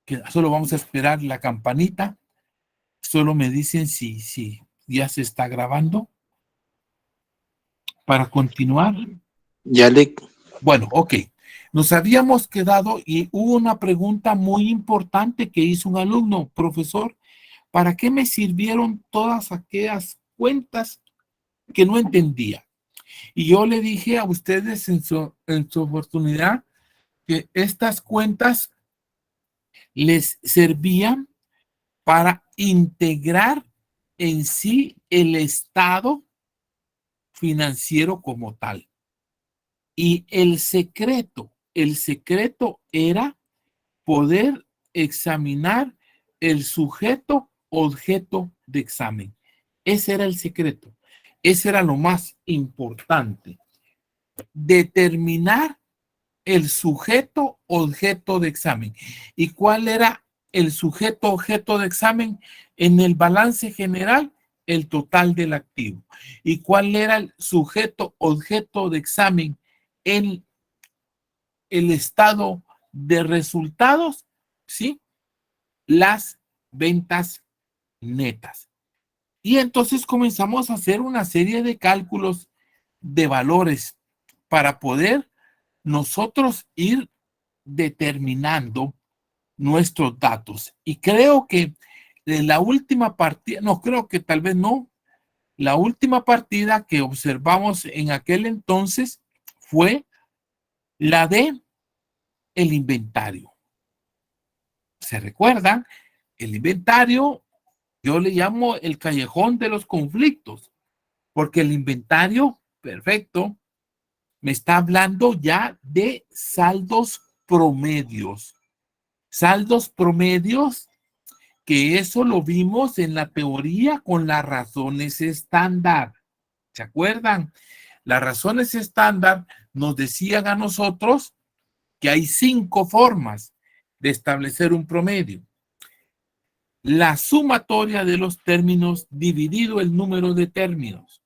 que solo vamos a esperar la campanita. Solo me dicen si ya se está grabando para continuar. Ya le... Bueno, ok. Nos habíamos quedado y hubo una pregunta muy importante que hizo un alumno, profesor, ¿para qué me sirvieron todas aquellas cuentas que no entendía? Y yo le dije a ustedes en su oportunidad que estas cuentas les servían para integrar en sí el estado financiero como tal. Y el secreto era poder examinar el sujeto objeto de examen. Ese era el secreto. Ese era lo más importante. Determinar el sujeto objeto de examen. ¿Y cuál era el sujeto objeto de examen? En el balance general, el total del activo. ¿Y cuál era el sujeto objeto de examen en el estado de resultados? ¿Sí? Las ventas netas. Y entonces comenzamos a hacer una serie de cálculos de valores para poder nosotros ir determinando nuestros datos. Y creo que la última partida, no, creo que tal vez no, la última partida que observamos en aquel entonces fue la de el inventario. ¿Se recuerdan? El inventario, yo le llamo el callejón de los conflictos, porque el inventario, perfecto, me está hablando ya de saldos promedios. Saldos promedios, que eso lo vimos en la teoría con las razones estándar. ¿Se acuerdan? Las razones estándar nos decían a nosotros que hay 5 formas de establecer un promedio. La sumatoria de los términos dividido el número de términos.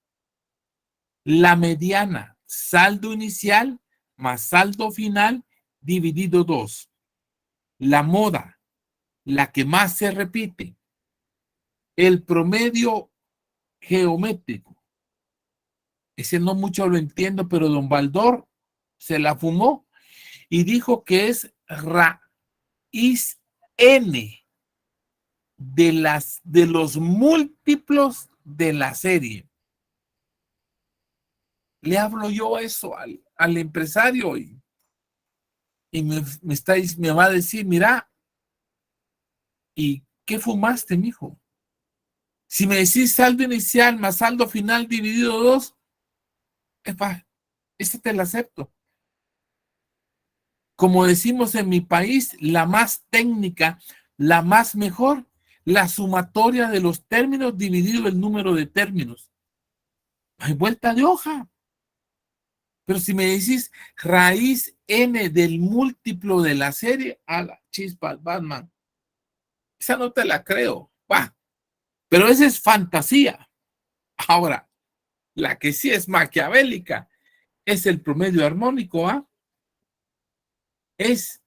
La mediana, saldo inicial más saldo final dividido 2. La moda, la que más se repite. El promedio geométrico. Ese no mucho lo entiendo, pero don Baldor se la fumó y dijo que es raíz n de los múltiplos de la serie. Le hablo yo eso al empresario y me va a decir, mira, ¿y qué fumaste, mijo? Si me decís saldo inicial más saldo final dividido 2, este te lo acepto. Como decimos en mi país, la más técnica, la más mejor, la sumatoria de los términos dividido el número de términos. Hay vuelta de hoja. Pero si me decís raíz n del múltiplo de la serie, a la chispa, Batman, esa no te la creo. Bah, pero esa es fantasía. Ahora, la que sí es maquiavélica es el promedio armónico, ¿ah? Es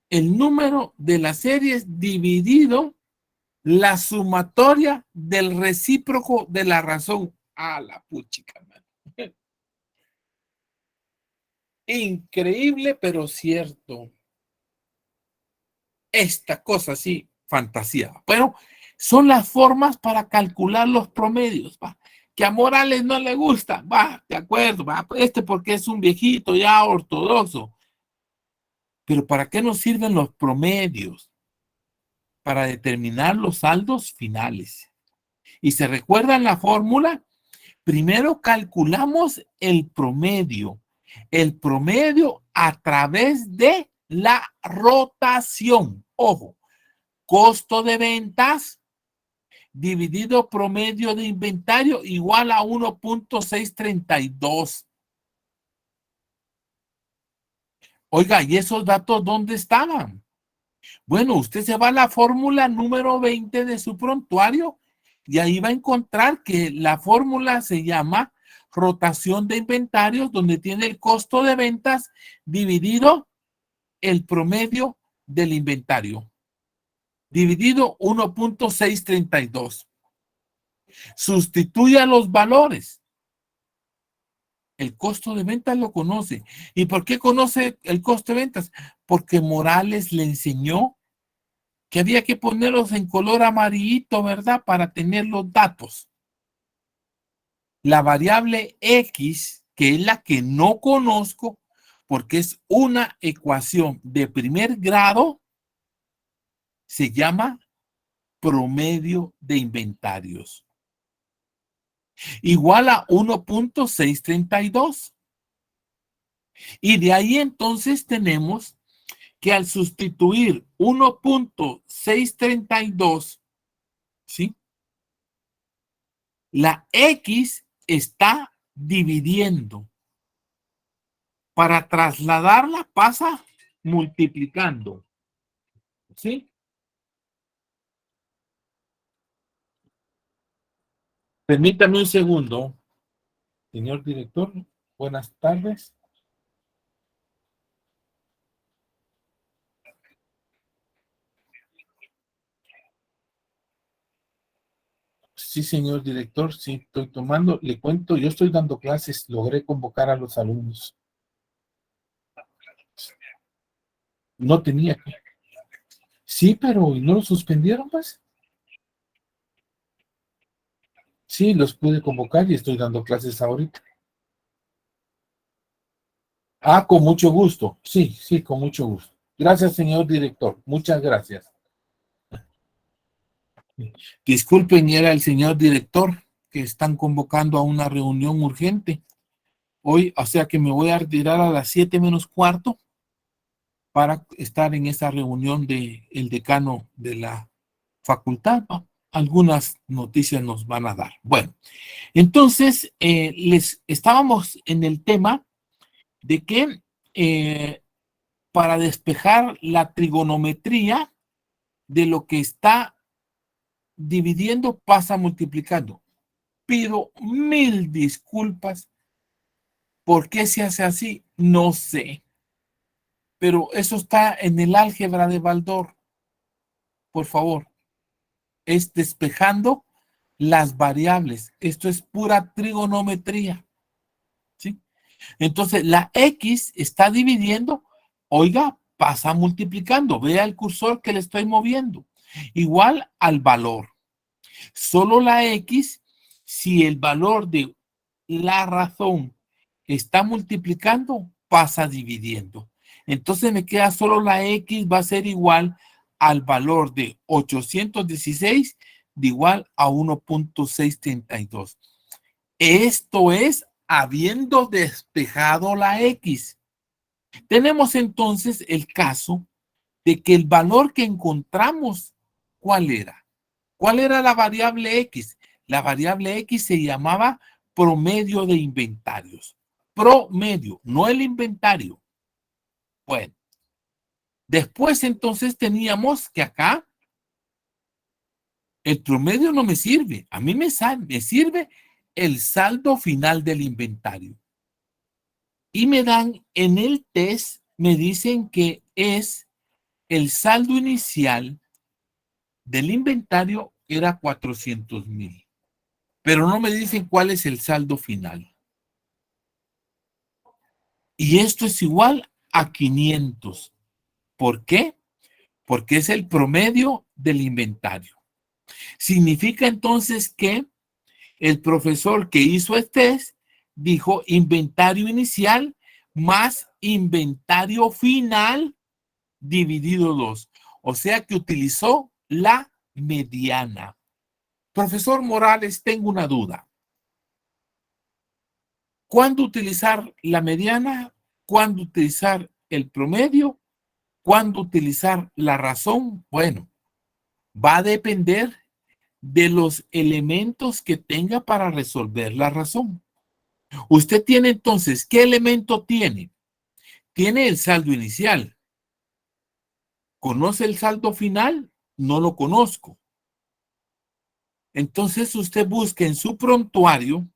el número de las series dividido la sumatoria del recíproco de la razón. A la puchica, man. Increíble, pero cierto. Esta cosa sí, fantasía. Pero son las formas para calcular los promedios, ¿va? Que a Morales no le gusta, va, de acuerdo, va, porque es un viejito ya ortodoxo. Pero ¿para qué nos sirven los promedios? Para determinar los saldos finales. Y se recuerdan la fórmula, primero calculamos el promedio a través de la rotación. Ojo, costo de ventas dividido promedio de inventario igual a 1.632. Oiga, ¿y esos datos dónde estaban? Bueno, usted se va a la fórmula número 20 de su prontuario y ahí va a encontrar que la fórmula se llama rotación de inventarios, donde tiene el costo de ventas dividido el promedio del inventario. dividido 1.632. Sustituya los valores. El costo de ventas lo conoce. ¿Y por qué conoce el costo de ventas? Porque Morales le enseñó que había que ponerlos en color amarillito, ¿verdad? Para tener los datos. La variable X, que es la que no conozco, porque es una ecuación de primer grado, se llama promedio de inventarios. Igual a 1.632. Y de ahí entonces tenemos que al sustituir 1.632, ¿sí? La X está dividiendo. Para trasladarla pasa multiplicando, ¿sí? Permítame un segundo, señor director. Buenas tardes. Sí, señor director, sí, estoy tomando. Le cuento, yo estoy dando clases, logré convocar a los alumnos. No tenía que. Sí, pero ¿no los suspendieron, pues? Sí, los pude convocar y estoy dando clases ahorita. Ah, con mucho gusto. Sí, sí, con mucho gusto. Gracias, señor director. Muchas gracias. Disculpen, era el señor director que están convocando a una reunión urgente. Hoy, o sea que me voy a retirar a las 7:45 para estar en esa reunión del decano de la facultad, ¿no? Algunas noticias nos van a dar. Bueno, entonces les estábamos en el tema de que para despejar la trigonometría de lo que está dividiendo pasa multiplicando. Pido mil disculpas. ¿Por qué se hace así? No sé. Pero eso está en el álgebra de Baldor. Por favor, es despejando las variables. Esto es pura trigonometría. ¿Sí? Entonces, la X está dividiendo. Oiga, pasa multiplicando. Vea el cursor que le estoy moviendo. Igual al valor. Solo la X, si el valor de la razón está multiplicando, pasa dividiendo. Entonces me queda solo la X va a ser igual al valor de 816 de igual a 1.632. Esto es habiendo despejado la X. Tenemos entonces el caso de que el valor que encontramos, ¿cuál era? ¿Cuál era la variable X? La variable X se llamaba promedio de inventarios. Promedio, no el inventario. Bueno, después entonces teníamos que acá el promedio no me sirve. A mí me sirve el saldo final del inventario. Y me dan en el test, me dicen que es el saldo inicial del inventario era 400,000. Pero no me dicen cuál es el saldo final. Y esto es igual a 500. ¿Por qué? Porque es el promedio del inventario. Significa entonces que el profesor que hizo el test dijo inventario inicial más inventario final dividido 2. O sea que utilizó la mediana. Profesor Morales, tengo una duda. ¿Cuándo utilizar la mediana? ¿Cuándo utilizar el promedio? ¿Cuándo utilizar la razón? Bueno, va a depender de los elementos que tenga para resolver la razón. Usted tiene entonces, ¿qué elemento tiene? Tiene el saldo inicial. ¿Conoce el saldo final? No lo conozco. Entonces usted busca en su prontuario,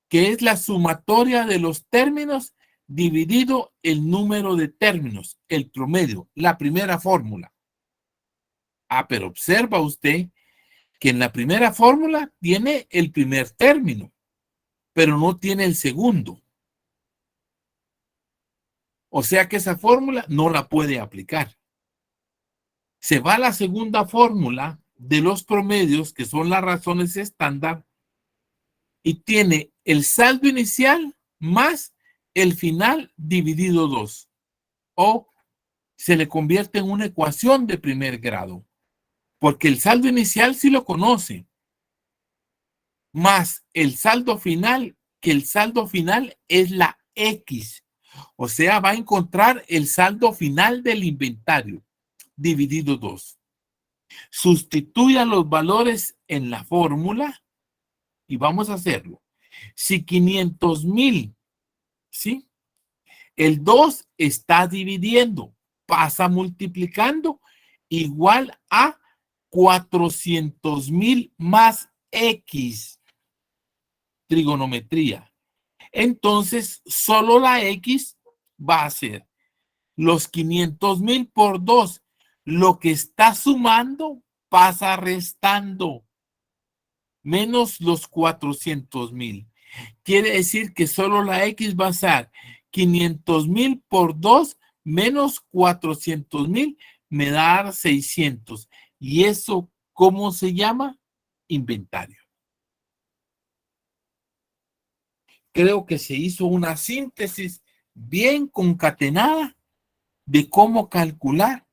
que es la sumatoria de los términos dividido el número de términos, el promedio, la primera fórmula. Ah, pero observa usted que en la primera fórmula tiene el primer término, pero no tiene el segundo. O sea que esa fórmula no la puede aplicar. Se va a la segunda fórmula de los promedios, que son las razones estándar, y tiene el saldo inicial más el final dividido 2. O se le convierte en una ecuación de primer grado, porque el saldo inicial sí lo conoce, más el saldo final, que el saldo final es la X. O sea, va a encontrar el saldo final del inventario dividido 2. Sustituya los valores en la fórmula y vamos a hacerlo. Si 500,000, ¿sí? El 2 está dividiendo, pasa multiplicando, igual a 400,000 más X, trigonometría. Entonces, solo la X va a ser los 500,000 por 2. Lo que está sumando pasa restando, menos los 400,000. Quiere decir que solo la X va a ser 500,000 por 2 menos 400,000, me da 600. ¿Y eso cómo se llama? Inventario. Creo que se hizo una síntesis bien concatenada de cómo calcular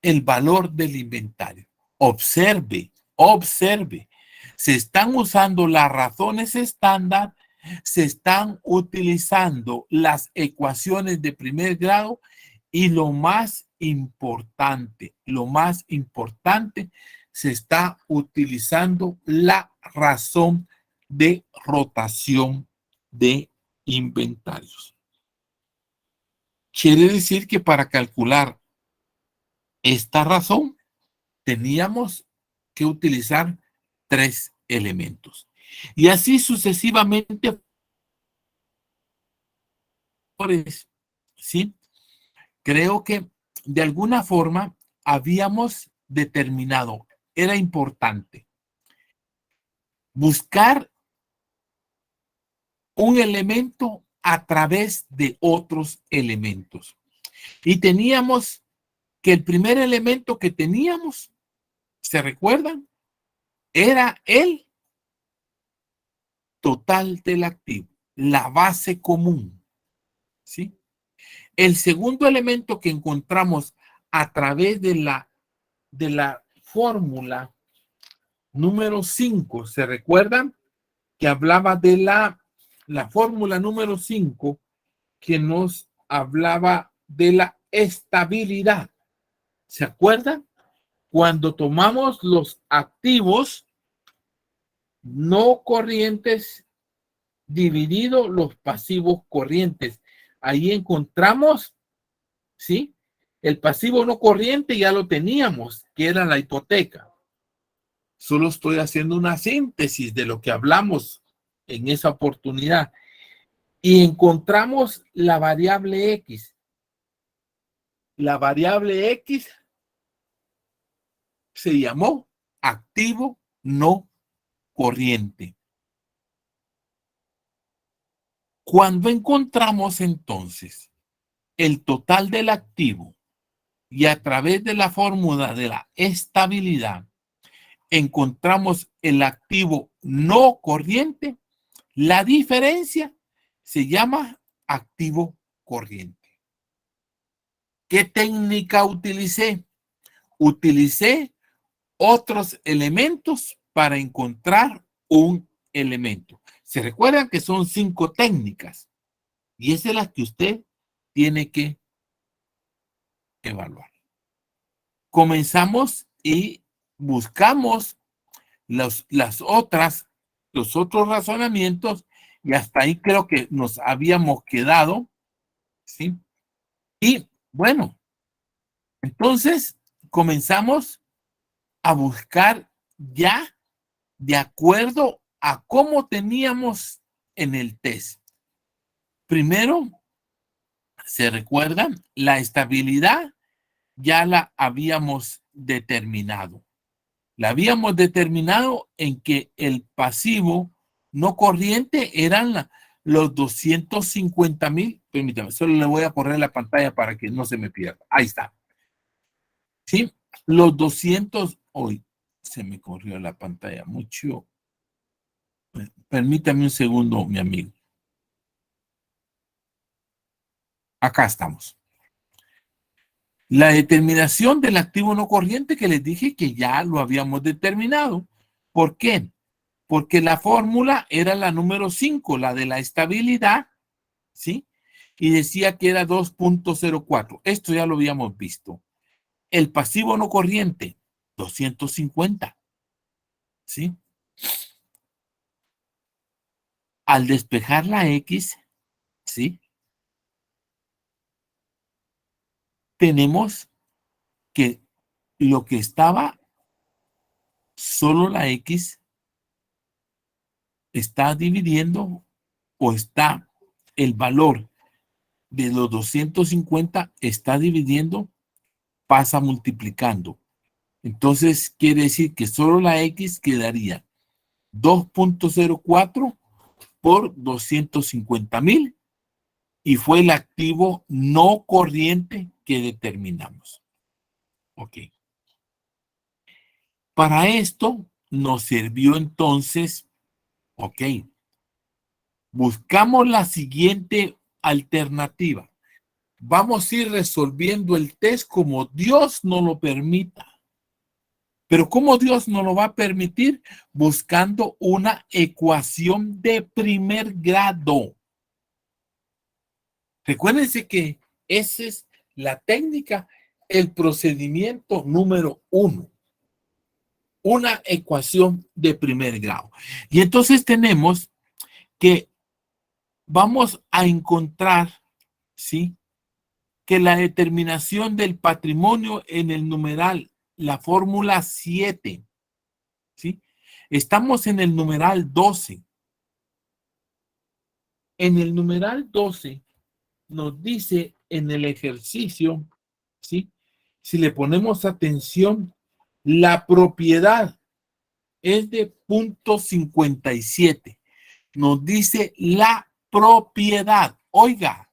el valor del inventario. Observe, observe. Se están usando las razones estándar, se están utilizando las ecuaciones de primer grado y lo más importante, se está utilizando la razón de rotación de inventarios. Quiere decir que para calcular esta razón teníamos que utilizar 3 elementos. Y así sucesivamente, ¿sí? Creo que de alguna forma habíamos determinado, era importante buscar un elemento a través de otros elementos. Y teníamos que el primer elemento que teníamos, ¿se recuerdan? Era el total del activo, la base común, ¿sí? El segundo elemento que encontramos a través de la fórmula número 5, ¿se recuerdan? Que hablaba de la fórmula número 5 que nos hablaba de la estabilidad. ¿Se acuerdan? Cuando tomamos los activos no corrientes dividido los pasivos corrientes. Ahí encontramos, ¿sí? El pasivo no corriente ya lo teníamos, que era la hipoteca. Solo estoy haciendo una síntesis de lo que hablamos en esa oportunidad. Y encontramos la variable X. La variable X se llamó activo no corriente. Cuando encontramos entonces el total del activo y a través de la fórmula de la estabilidad encontramos el activo no corriente, la diferencia se llama activo corriente. ¿Qué técnica utilicé? Utilicé otros elementos para encontrar un elemento. Se recuerdan que son 5 técnicas y esa es la que usted tiene que evaluar. Comenzamos y buscamos los otros razonamientos y hasta ahí creo que nos habíamos quedado, ¿sí? Y bueno, entonces comenzamos a buscar ya de acuerdo a cómo teníamos en el test. Primero, ¿se recuerdan? La estabilidad ya la habíamos determinado. La habíamos determinado en que el pasivo no corriente eran los 250,000. Permítame, solo le voy a correr la pantalla para que no se me pierda. Ahí está. ¿Sí? Los 200, hoy se me corrió la pantalla mucho. Permítame un segundo, mi amigo. Acá estamos. La determinación del activo no corriente que les dije que ya lo habíamos determinado. ¿Por qué? Porque la fórmula era la número 5, la de la estabilidad, ¿sí? Y decía que era 2.04. Esto ya lo habíamos visto. El pasivo no corriente, 250, ¿sí? Al despejar la X, ¿sí? Tenemos que lo que estaba, solo la X está dividiendo o está el valor de los 250 está dividiendo, pasa multiplicando. Entonces quiere decir que solo la X quedaría 2.04 por 250,000 y fue el activo no corriente que determinamos. Ok. Para esto nos sirvió entonces, ok, buscamos la siguiente alternativa. Vamos a ir resolviendo el test como Dios nos lo permita. Pero ¿cómo Dios nos lo va a permitir? Buscando una ecuación de primer grado. Recuérdense que esa es la técnica, el procedimiento número 1. Una ecuación de primer grado. Y entonces tenemos que vamos a encontrar, ¿sí?, que la determinación del patrimonio en el numeral, la fórmula 7, ¿sí? Estamos en el numeral 12. En el numeral 12 nos dice en el ejercicio, ¿sí? Si le ponemos atención, la propiedad es de 0.57. Nos dice la propiedad. Oiga,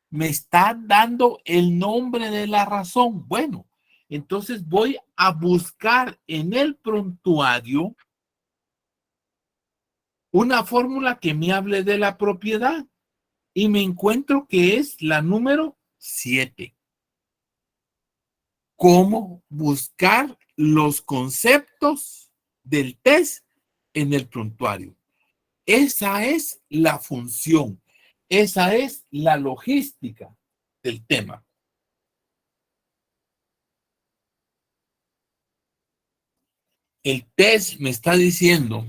me está dando el nombre de la razón. Bueno, entonces voy a buscar en el prontuario una fórmula que me hable de la propiedad y me encuentro que es la número 7. ¿Cómo buscar los conceptos del test en el prontuario? Esa es la función, esa es la logística del tema. El test me está diciendo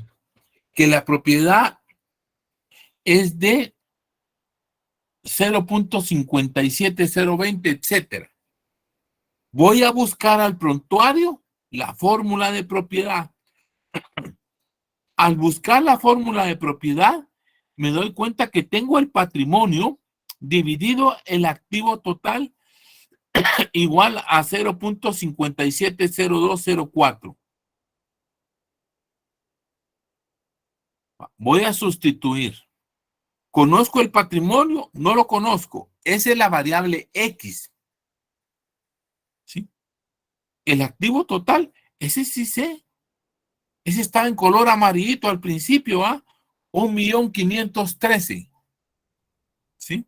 que la propiedad es de 0.57020, etcétera. Voy a buscar al prontuario la fórmula de propiedad. Al buscar la fórmula de propiedad, me doy cuenta que tengo el patrimonio dividido el activo total igual a 0.570204. Voy a sustituir. ¿Conozco el patrimonio? No lo conozco. Esa es la variable X. ¿Sí? El activo total, ese sí sé. Ese estaba en color amarillito al principio, ¿ah? 1.513.000. ¿Sí?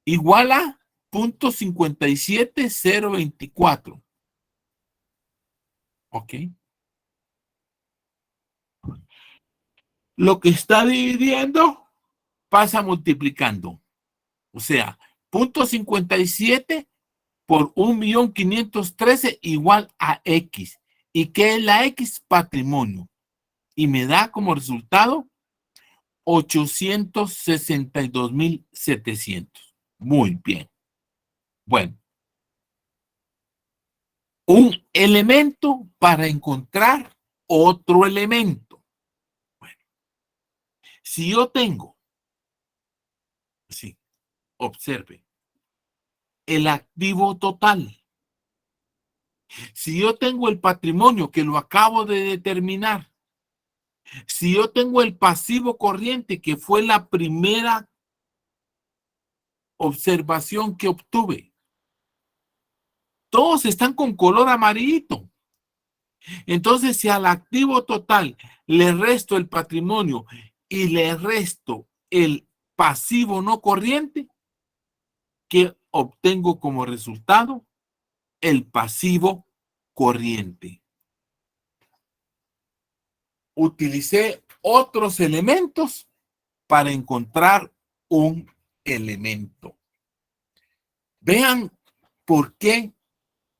Igual a 0.57024. ¿Ok? Lo que está dividiendo pasa multiplicando. O sea, 0.57 por 1.513.000 igual a X. ¿Y qué es la X? Patrimonio. Y me da como resultado 862,700. Muy bien. Bueno, un elemento para encontrar otro elemento. Bueno, si yo tengo, sí, observe, el activo total Si yo tengo el patrimonio que lo acabo de determinar, si yo tengo el pasivo corriente que fue la primera observación que obtuve, todos están con color amarillito. Entonces, si al activo total le resto el patrimonio y le resto el pasivo no corriente, ¿qué obtengo como resultado? El pasivo corriente. Utilicé otros elementos para encontrar un elemento. Vean por qué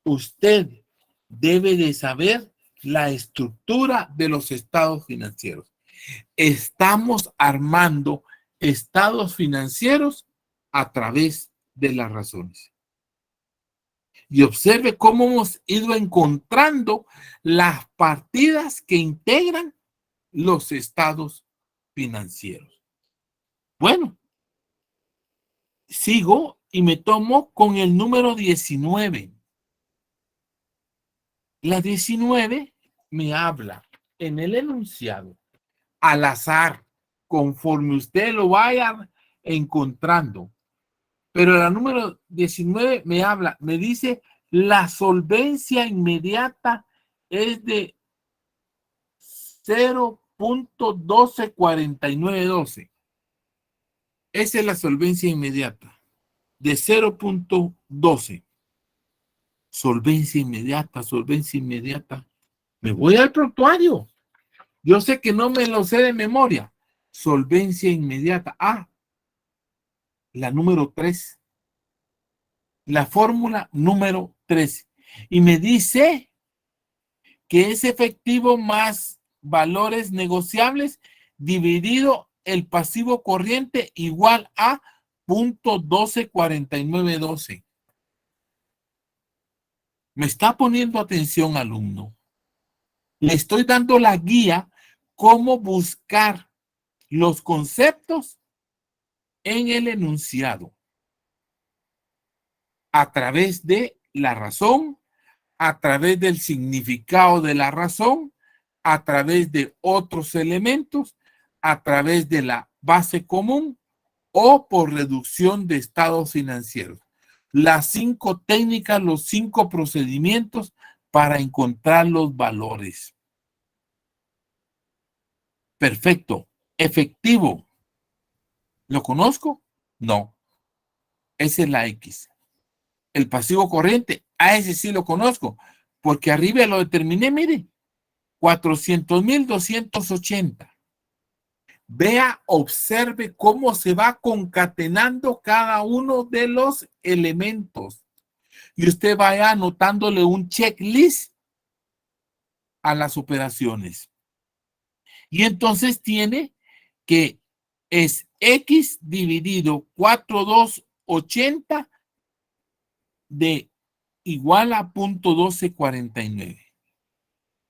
usted debe de saber la estructura de los estados financieros. Estamos armando estados financieros a través de las razones. Y observe cómo hemos ido encontrando las partidas que integran los estados financieros. Bueno, sigo y me tomo con el número 19. La 19 me habla en el enunciado al azar, conforme usted lo vaya encontrando. Pero la número 19 me habla, me dice, la solvencia inmediata es de 0.124912. Esa es la solvencia inmediata, de 0.12. Solvencia inmediata, solvencia inmediata. Me voy al prontuario. Yo sé que no me lo sé de memoria. Solvencia inmediata. Ah, la número 3. La fórmula número 3. Y me dice que es efectivo más valores negociables dividido el pasivo corriente igual a 0.124912. Me está poniendo atención, alumno. Le estoy dando la guía cómo buscar los conceptos en el enunciado a través de la razón, a través del significado de la razón, a través de otros elementos, a través de la base común o por reducción de estados financieros. Las 5 técnicas, los 5 procedimientos para encontrar los valores. Perfecto. Efectivo. ¿Lo conozco? No. Esa es la X. El pasivo corriente, a ese sí lo conozco, porque arriba lo determiné, mire, 400,280. Vea, observe cómo se va concatenando cada uno de los elementos. Y usted vaya anotándole un checklist a las operaciones. Y entonces tiene que es X dividido 4280 de igual a 0.1249.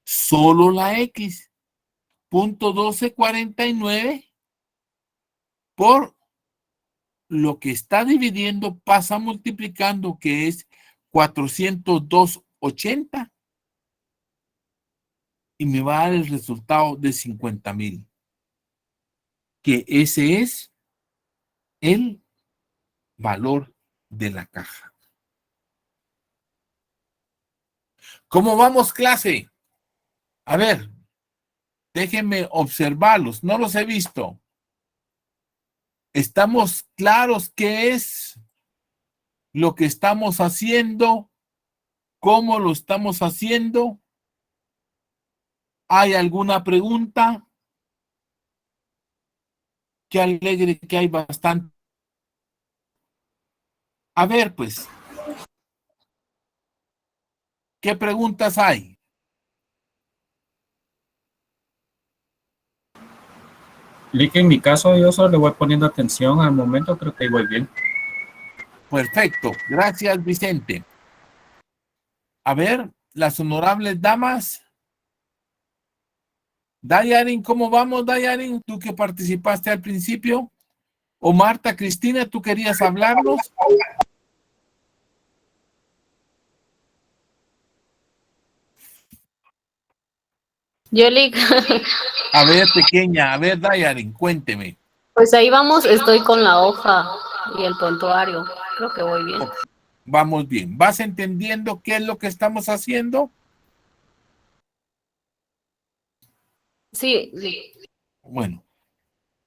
Solo la X, 0.1249 por lo que está dividiendo pasa multiplicando, que es 402.80, y me va a dar el resultado de 50,000, que ese es el valor de la caja. ¿Cómo vamos, clase? A ver, déjenme observarlos, no los he visto. ¿Estamos claros qué es lo que estamos haciendo? ¿Cómo lo estamos haciendo? ¿Hay alguna pregunta? Qué alegre que hay bastante. A ver, pues, ¿qué preguntas hay? Que en mi caso yo solo le voy poniendo atención al momento, creo que voy bien. Perfecto. Gracias, Vicente. A ver, las honorables damas. Dayarin, ¿cómo vamos, Dayarin? Tú que participaste al principio. O Marta, Cristina, ¿tú querías hablarnos? Yoli, A ver, pequeña, a ver, Dayarin, cuénteme. pues ahí vamos, estoy con la hoja y el prontuario. Creo que voy bien. Ok, vamos bien. ¿Vas entendiendo qué es lo que estamos haciendo? Sí, sí. Bueno,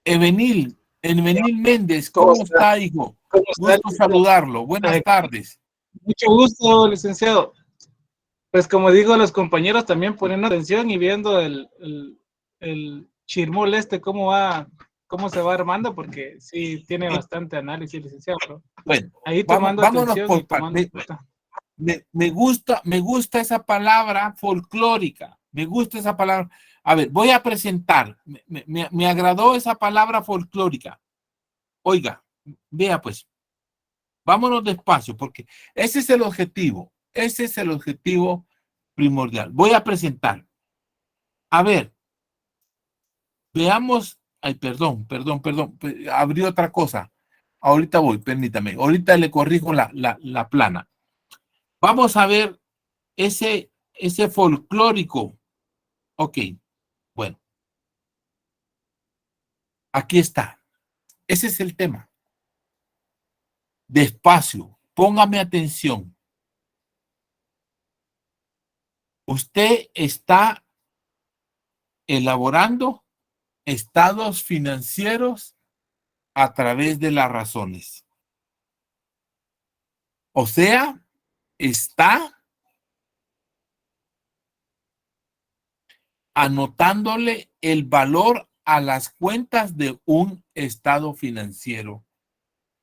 Evenil Méndez, ¿Cómo ¿cómo está? está, hijo? ¿Cómo está, Gusto licenciado? saludarlo. Buenas tardes. Mucho gusto, licenciado. Pues como digo, los compañeros también poniendo atención y viendo el chirmol cómo se va armando, porque sí tiene Eh, bastante análisis, licenciado. ¿No? Bueno, Ahí tomando vámonos atención y por tomando partes. en cuenta. Me gusta esa palabra folclórica. Me gusta esa palabra. A ver, voy a presentar. Me agradó esa palabra folclórica. Oiga, vea pues, vámonos despacio, porque ese es el objetivo. Ese es el objetivo primordial. Voy a presentar. A ver, veamos. Ay, perdón. Abrí otra cosa. Ahorita voy, permítame. Ahorita le corrijo la plana. Vamos a ver ese folclórico. Ok, bueno, aquí está. Ese es el tema. Despacio, póngame atención. Usted está elaborando estados financieros a través de las razones. O sea, está anotándole el valor a las cuentas de un estado financiero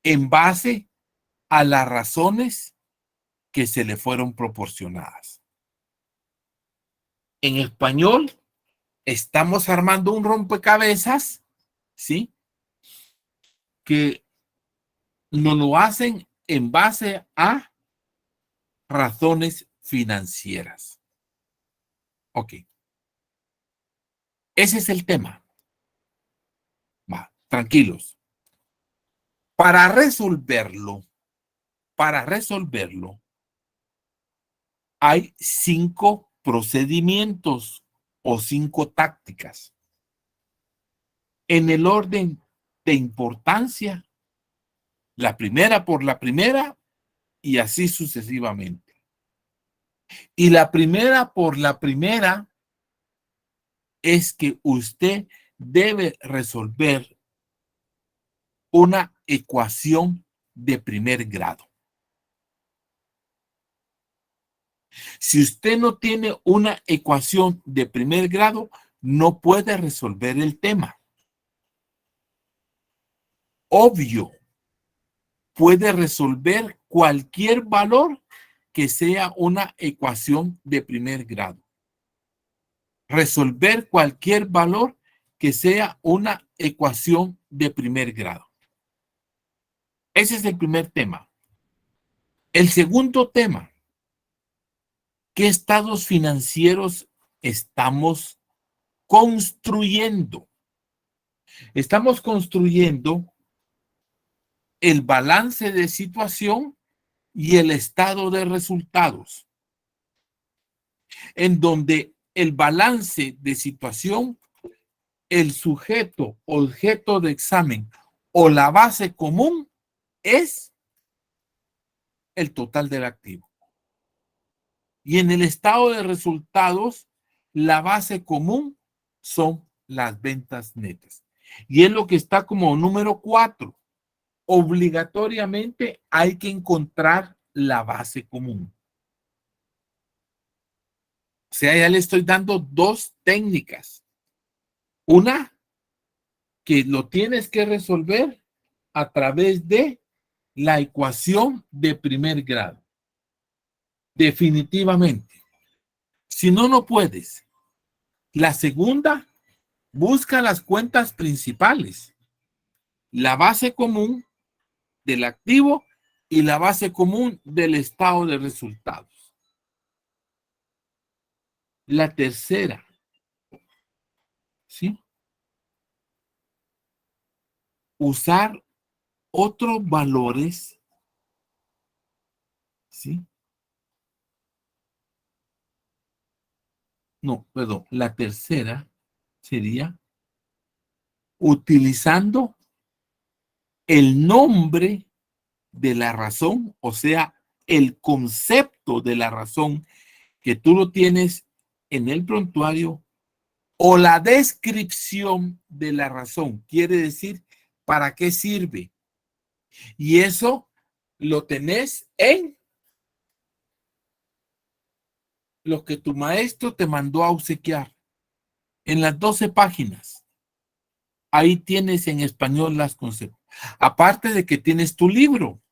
en base a las razones que se le fueron proporcionadas. En español, estamos armando un rompecabezas, ¿sí? Que nos lo hacen en base a razones financieras. Ok. Ese es el tema. Va, tranquilos. Para resolverlo, hay 5 procedimientos o 5 tácticas. En el orden de importancia, la primera por la primera y así sucesivamente. Y la primera por la primera es que usted debe resolver una ecuación de primer grado. Si usted no tiene una ecuación de primer grado, no puede resolver el tema. Obvio, puede resolver cualquier valor que sea una ecuación de primer grado. Resolver cualquier valor que sea una ecuación de primer grado. Ese es el primer tema. El segundo tema, ¿qué estados financieros estamos construyendo? Estamos construyendo el balance de situación y el estado de resultados, en donde el balance de situación, el sujeto objeto de examen o la base común es el total del activo. Y en el estado de resultados, la base común son las ventas netas. Y es lo que está como número 4. Obligatoriamente hay que encontrar la base común. O sea, ya le estoy dando 2 técnicas. Una, que lo tienes que resolver a través de la ecuación de primer grado. Definitivamente. Si no, no puedes. La segunda, busca las cuentas principales, la base común del activo y la base común del estado de resultados. La tercera, ¿sí? Usar otros valores, ¿sí? No, perdón, la tercera sería utilizando el nombre de la razón, o sea, el concepto de la razón que tú lo tienes en el prontuario, o la descripción de la razón, quiere decir para qué sirve. Y eso lo tenés en lo que tu maestro te mandó a obsequiar, en las 12 páginas. Ahí tienes en español las conceptos. Aparte de que tienes tu libro.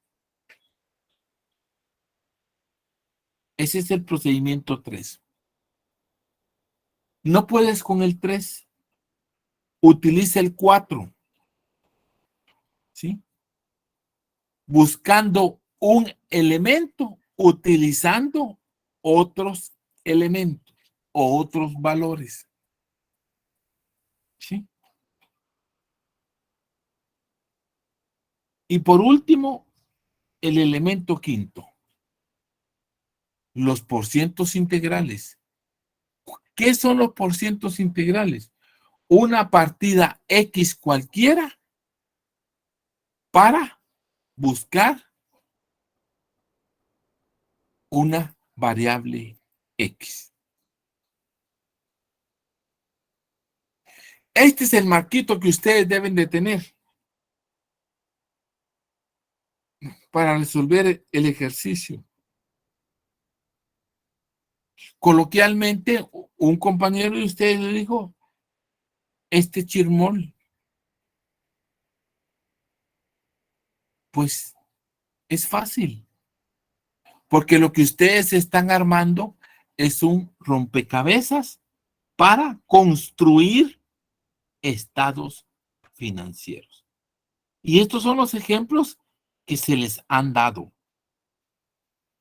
Ese es el procedimiento 3. No puedes con el 3. Utiliza el 4. ¿Sí? Buscando un elemento, utilizando otros elementos o otros valores. ¿Sí? Y por último, el elemento quinto. Los porcientos integrales. ¿Qué son los porcientos integrales? Una partida X cualquiera para buscar una variable X. Este es el marquito que ustedes deben de tener para resolver el ejercicio. Coloquialmente, un compañero de ustedes le dijo, este chirmol, pues es fácil, porque lo que ustedes están armando es un rompecabezas para construir estados financieros. Y estos son los ejemplos que se les han dado.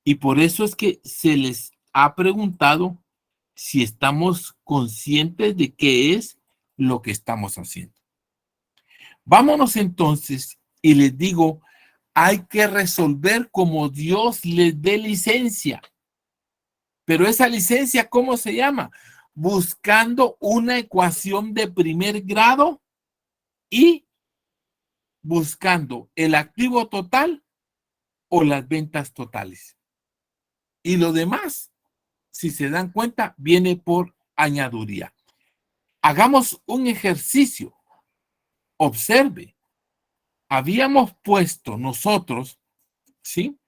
Y por eso es que se les ha preguntado si estamos conscientes de qué es lo que estamos haciendo. Vámonos entonces y les digo, hay que resolver como Dios les dé licencia. Pero esa licencia, ¿cómo se llama? Buscando una ecuación de primer grado y buscando el activo total o las ventas totales. Y lo demás, si se dan cuenta, viene por añadiduría. Hagamos un ejercicio. Observe. Habíamos puesto nosotros, ¿sí?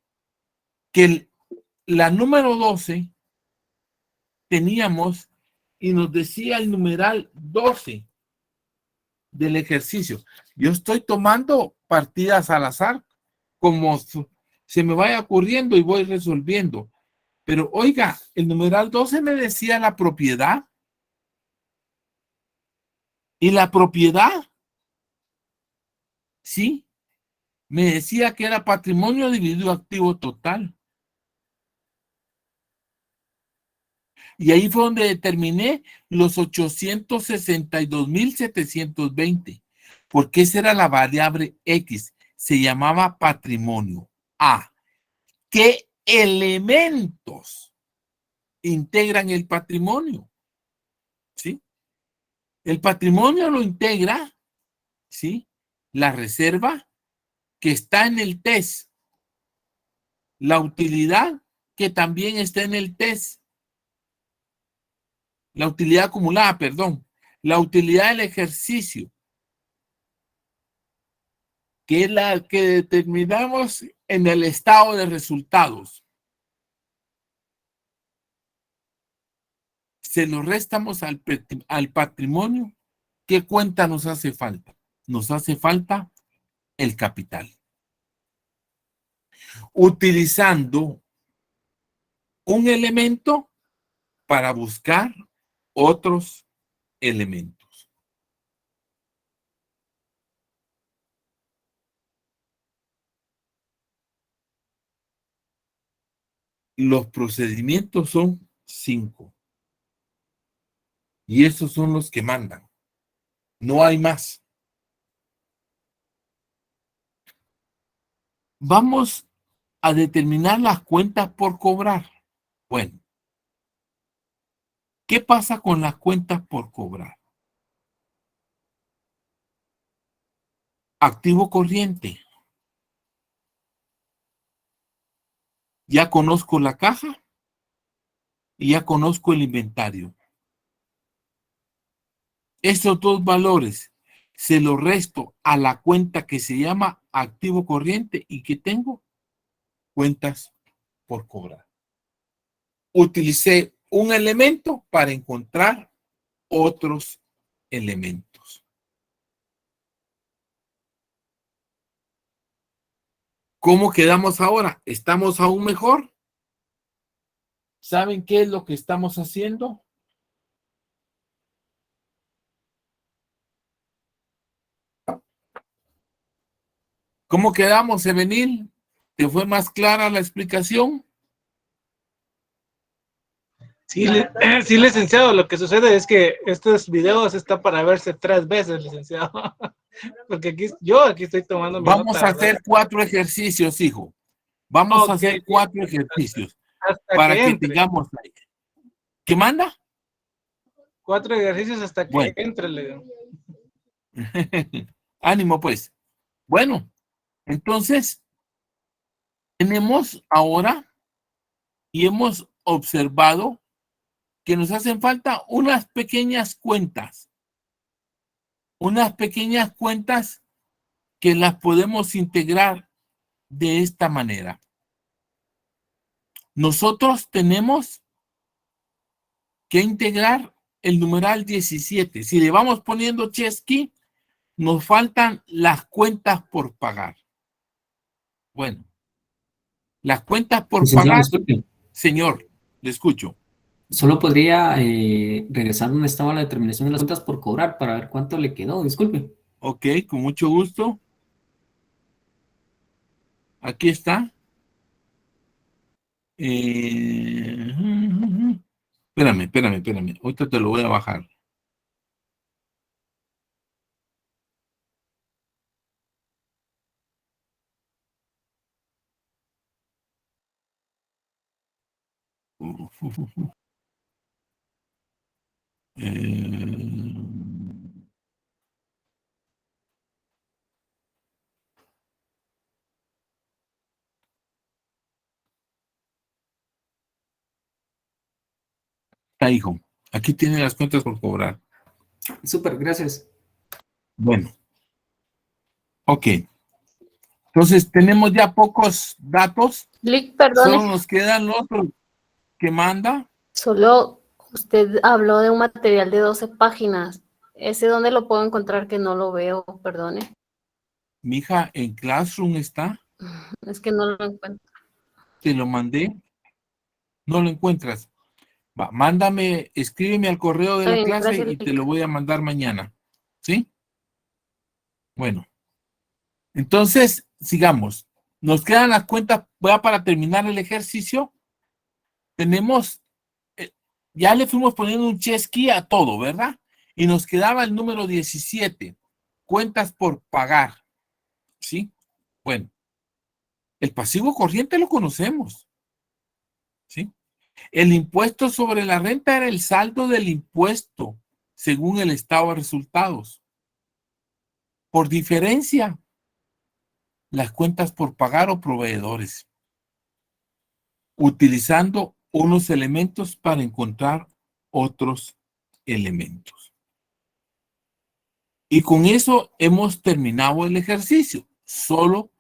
Que la número 12 teníamos y nos decía el numeral 12 del ejercicio. Yo estoy tomando partidas al azar, como se me vaya ocurriendo y voy resolviendo. Pero oiga, el numeral 12 me decía la propiedad. Y la propiedad, sí, me decía que era patrimonio dividido activo total. Y ahí fue donde determiné los 862,720, porque esa era la variable X, se llamaba patrimonio. A. ¿Qué elementos integran el patrimonio? ¿Sí? El patrimonio lo integra, ¿sí? La reserva que está en el TES, la utilidad que también está en el TES, la utilidad acumulada, perdón, la utilidad del ejercicio, que es la que determinamos en el estado de resultados. Se lo restamos al patrimonio. ¿Qué cuenta nos hace falta? Nos hace falta el capital. Utilizando un elemento para buscar otros elementos. Los procedimientos son 5. Y esos son los que mandan. No hay más. Vamos a determinar las cuentas por cobrar. Bueno, ¿Qué pasa con las cuentas por cobrar? Activo corriente. Ya conozco la caja y ya conozco el inventario. Estos dos valores se los resto a la cuenta que se llama activo corriente y que tengo cuentas por cobrar. Utilicé un elemento para encontrar otros elementos. ¿Cómo quedamos ahora? ¿Estamos aún mejor? ¿Saben qué es lo que estamos haciendo? ¿Cómo quedamos, Evenil? ¿Te fue más clara la explicación? Sí, sí, licenciado, lo que sucede es que estos videos están para verse 3 veces, licenciado. Porque aquí estoy tomando mi Vamos nota, a hacer ¿verdad? 4 ejercicios, hijo. Vamos a Ok, hacer 4 ejercicios hasta para que que entre. tengamos... ¿Qué manda? 4 ejercicios hasta que Bueno. entre, le digo. Ánimo, pues. Bueno, entonces, tenemos ahora y hemos observado que nos hacen falta unas pequeñas cuentas que las podemos integrar de esta manera. Nosotros tenemos que integrar el numeral 17. Si le vamos poniendo chesky, nos faltan las cuentas por pagar. Bueno, las cuentas por Licenciado, pagar, disculpe. señor, le escucho. Solo podría regresar donde estaba la determinación de las cuentas por cobrar para ver cuánto le quedó. Disculpe. Ok, con mucho gusto. Aquí está. Espérame. Ahorita te lo voy a bajar. Está, hijo. Aquí tiene las cuentas por cobrar. Súper, gracias. Bueno, ok. Entonces, tenemos ya pocos datos. Lick, perdone, Solo nos quedan los que manda. solo usted habló de un material de 12 páginas. ¿Ese dónde lo puedo encontrar que no lo veo? Perdone. Mi hija en Classroom está. Es que no lo encuentro. Te lo mandé. No lo encuentras. Va, mándame, escríbeme al correo de Está la bien, clase gracias, y te Lick. lo voy a mandar mañana. ¿Sí? Bueno. Entonces, sigamos. Nos quedan las cuentas, voy a para terminar el ejercicio. Tenemos, ya le fuimos poniendo un chesky a todo, ¿verdad? Y nos quedaba el número 17, cuentas por pagar, ¿sí? Bueno, el pasivo corriente lo conocemos, ¿sí? El impuesto sobre la renta era el saldo del impuesto según el estado de resultados. Por diferencia, las cuentas por pagar o proveedores, utilizando unos elementos para encontrar otros elementos. Y con eso hemos terminado el ejercicio. Solo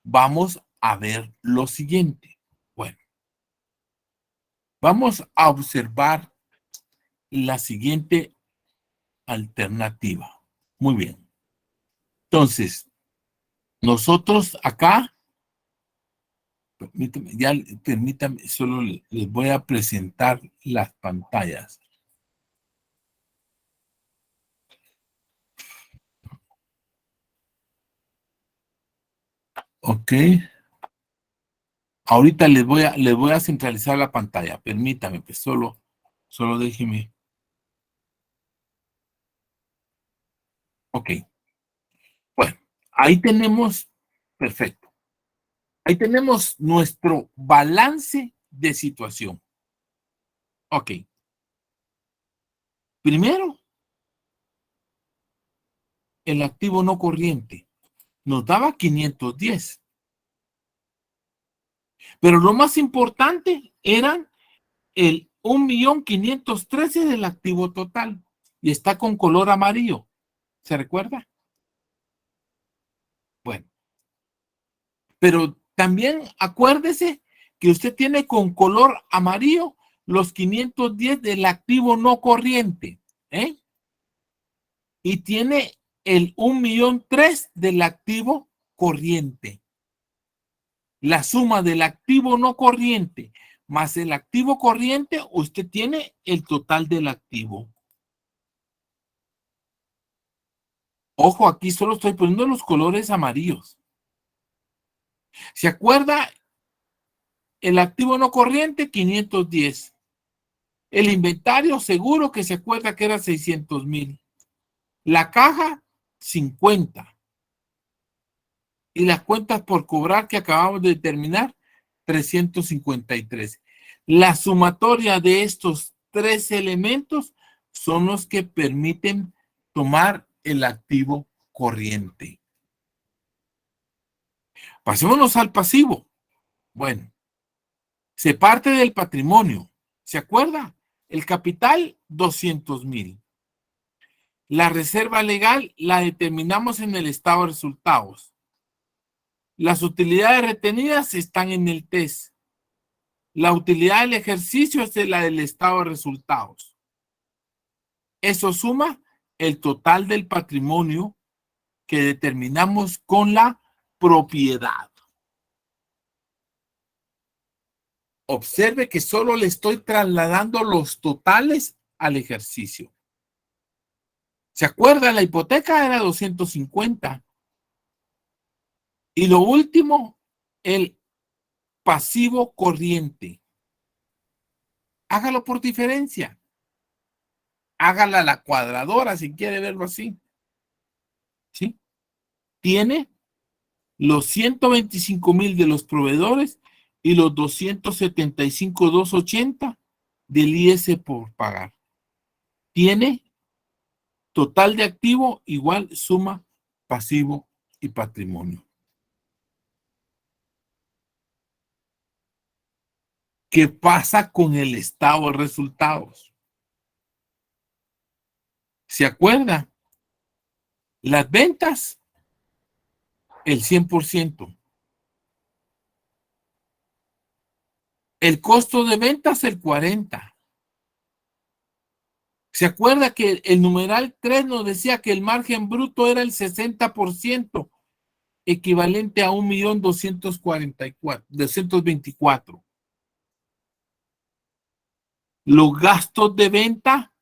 vamos a ver lo siguiente. Bueno, vamos a observar la siguiente alternativa. Muy bien. Entonces, nosotros acá, permítame, solo les voy a presentar las pantallas. Ok. Ahorita les voy a centralizar la pantalla. Permítame, pues solo déjeme. Ok. Bueno, ahí tenemos, perfecto. Ahí tenemos nuestro balance de situación. Ok. Primero, el activo no corriente nos daba 510. Pero lo más importante eran el 1.513.000 del activo total. Y está con color amarillo. ¿Se recuerda? Bueno. Pero también acuérdese que usted tiene con color amarillo los 510 del activo no corriente. ¿Eh? Y tiene el 1.003.000 del activo corriente. La suma del activo no corriente más el activo corriente, usted tiene el total del activo. Ojo, aquí solo estoy poniendo los colores amarillos. ¿Se acuerda? El activo no corriente, 510. El inventario seguro que se acuerda que era 600,000. La caja, 50. Y las cuentas por cobrar que acabamos de determinar, 353. La sumatoria de estos tres elementos son los que permiten tomar el activo corriente. Pasémonos al pasivo. Bueno, se parte del patrimonio. ¿Se acuerda? El capital, 200,000. La reserva legal la determinamos en el estado de resultados. Las utilidades retenidas están en el TES. La utilidad del ejercicio es la del estado de resultados. Eso suma el total del patrimonio que determinamos con la propiedad. Observe que solo le estoy trasladando los totales al ejercicio. ¿Se acuerda? La hipoteca era 250. Y lo último, el pasivo corriente. Hágalo por diferencia. Hágala a la cuadradora si quiere verlo así. ¿Sí? Tiene los 125,000 de los proveedores y los 275,280 del IS por pagar. Tiene total de activo igual suma pasivo y patrimonio. ¿Qué pasa con el estado de resultados? ¿Se acuerda? Las ventas, el 100%. El costo de ventas, el 40%. ¿Se acuerda que el numeral 3 nos decía que el margen bruto era el 60%, equivalente a 1.224.000? Los gastos de venta,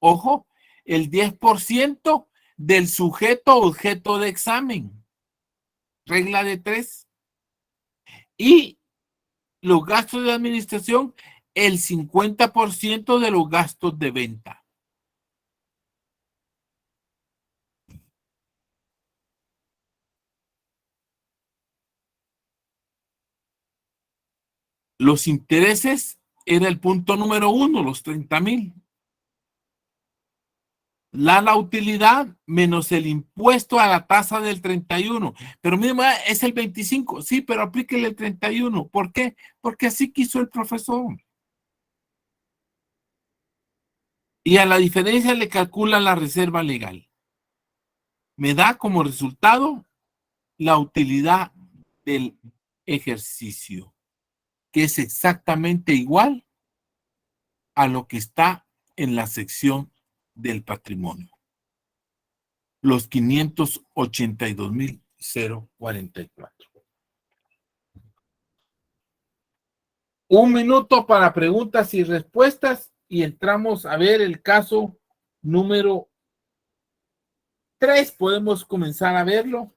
ojo, el 10% del sujeto objeto de examen. Regla de 3. Y los gastos de administración, el 50% de los gastos de venta. Los intereses era el punto número 1, los 30,000. La utilidad menos el impuesto a la tasa del 31. Pero mismo es el 25. Sí, pero aplíquele el 31. ¿Por qué? Porque así quiso el profesor. Y a la diferencia le calcula la reserva legal. Me da como resultado la utilidad del ejercicio, que es exactamente igual a lo que está en la sección del patrimonio. Los 582,044. Un minuto para preguntas y respuestas y entramos a ver el caso número 3. Podemos comenzar a verlo.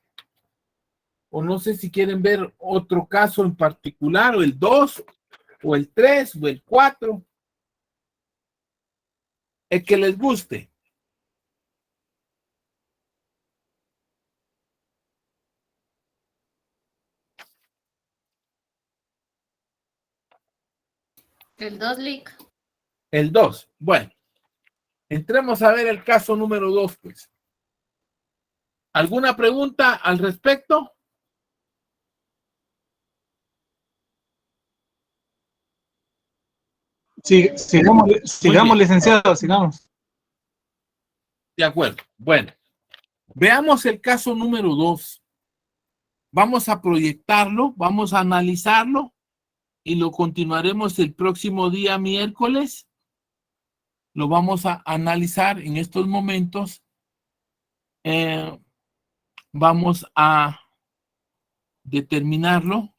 O no sé si quieren ver otro caso en particular, o el 2, o el 3, o el 4. El que les guste. El 2, Lick. El 2. Bueno. Entremos a ver el caso número 2, pues. ¿Alguna pregunta al respecto? Sigamos, bien. licenciado, sigamos. De acuerdo. Bueno, veamos el caso número 2. Vamos a proyectarlo, vamos a analizarlo y lo continuaremos el próximo día miércoles. Lo vamos a analizar en estos momentos. Vamos a determinarlo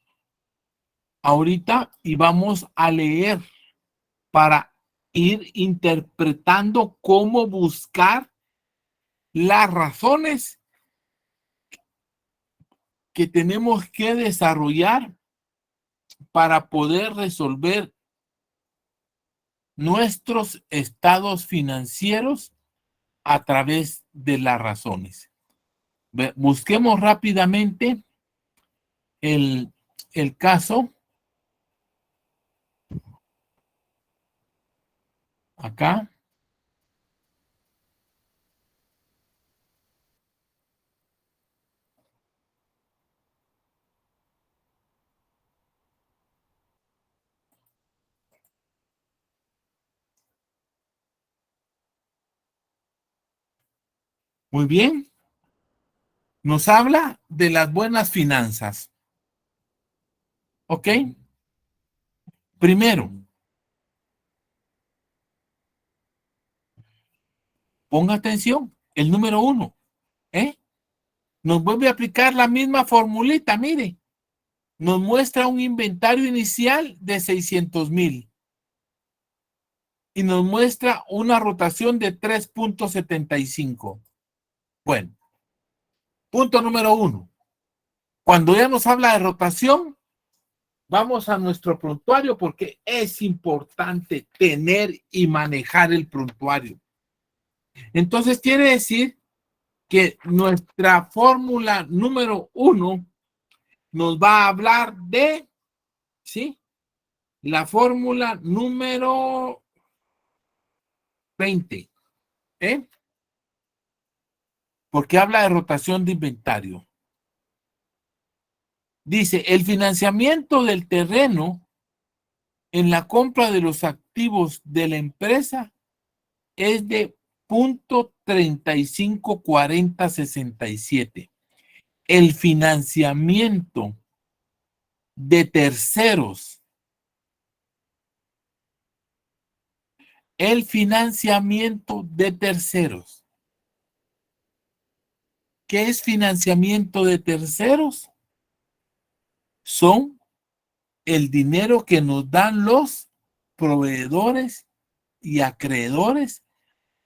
ahorita y vamos a leer para ir interpretando cómo buscar las razones que tenemos que desarrollar para poder resolver nuestros estados financieros a través de las razones. Busquemos rápidamente el caso. Acá. Muy bien. Nos habla de las buenas finanzas. ¿Ok? Primero, ponga atención, el número 1, nos vuelve a aplicar la misma formulita, mire, nos muestra un inventario inicial de 600,000 y nos muestra una rotación de 3.75. Bueno, punto número 1. Cuando ya nos habla de rotación, vamos a nuestro prontuario porque es importante tener y manejar el prontuario. Entonces quiere decir que nuestra fórmula número 1 nos va a hablar de, ¿sí? La fórmula número 20, porque habla de rotación de inventario. Dice, el financiamiento del terreno en la compra de los activos de la empresa es de 0.354067. El financiamiento de terceros. El financiamiento de terceros. ¿Qué es financiamiento de terceros? Son el dinero que nos dan los proveedores y acreedores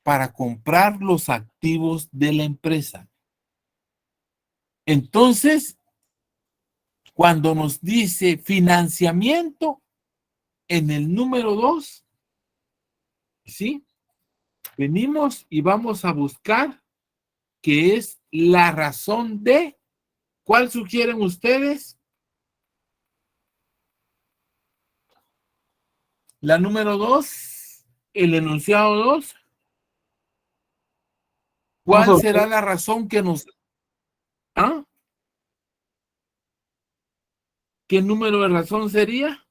para comprar los activos de la empresa. Entonces, cuando nos dice financiamiento en el número 2, ¿sí? Venimos y vamos a buscar que es la razón de, ¿cuál sugieren ustedes? La número 2, el enunciado 2. ¿Cuál será la razón que nos... ¿Ah? ¿Qué número de razón sería?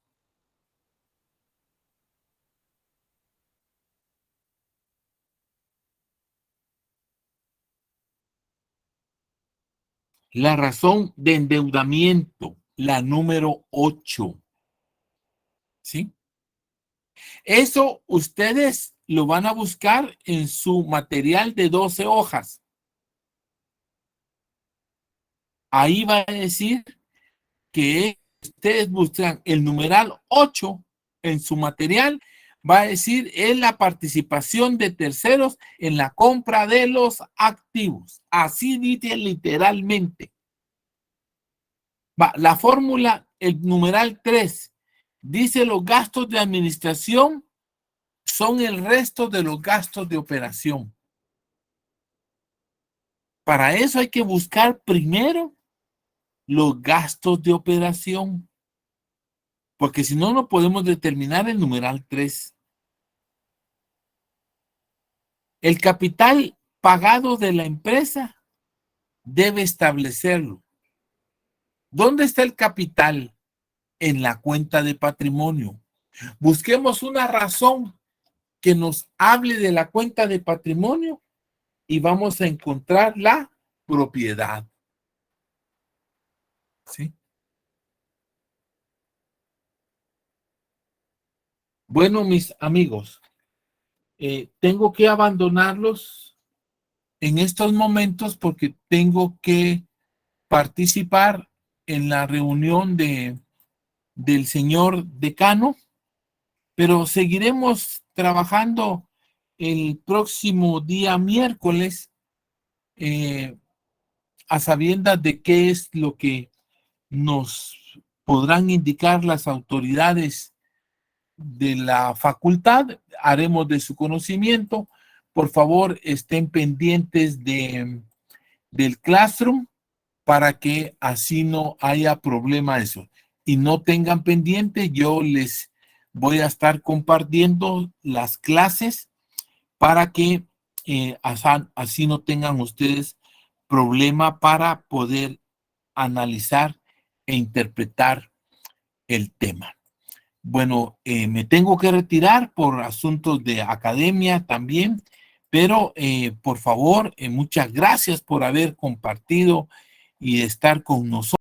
La razón de endeudamiento, la número 8. ¿Sí? Eso ustedes lo van a buscar en su material de 12 hojas. Ahí va a decir que ustedes buscan el numeral 8 en su material. Va a decir es la participación de terceros en la compra de los activos. Así dice literalmente. Va, la fórmula, el numeral 3, dice los gastos de administración son el resto de los gastos de operación. Para eso hay que buscar primero los gastos de operación, porque si no, no podemos determinar el numeral 3. El capital pagado de la empresa debe establecerlo. ¿Dónde está el capital? En la cuenta de patrimonio. Busquemos una razón que nos hable de la cuenta de patrimonio y vamos a encontrar la propiedad. ¿Sí? Bueno, mis amigos, tengo que abandonarlos en estos momentos porque tengo que participar en la reunión del señor decano, pero seguiremos trabajando el próximo día miércoles a sabiendas de qué es lo que nos podrán indicar las autoridades de la facultad. Haremos de su conocimiento. Por favor, estén pendientes del Classroom para que así no haya problema eso. Y no tengan pendiente, yo les voy a estar compartiendo las clases para que así no tengan ustedes problema para poder analizar e interpretar el tema. Bueno, me tengo que retirar por asuntos de academia también, pero por favor, muchas gracias por haber compartido y estar con nosotros.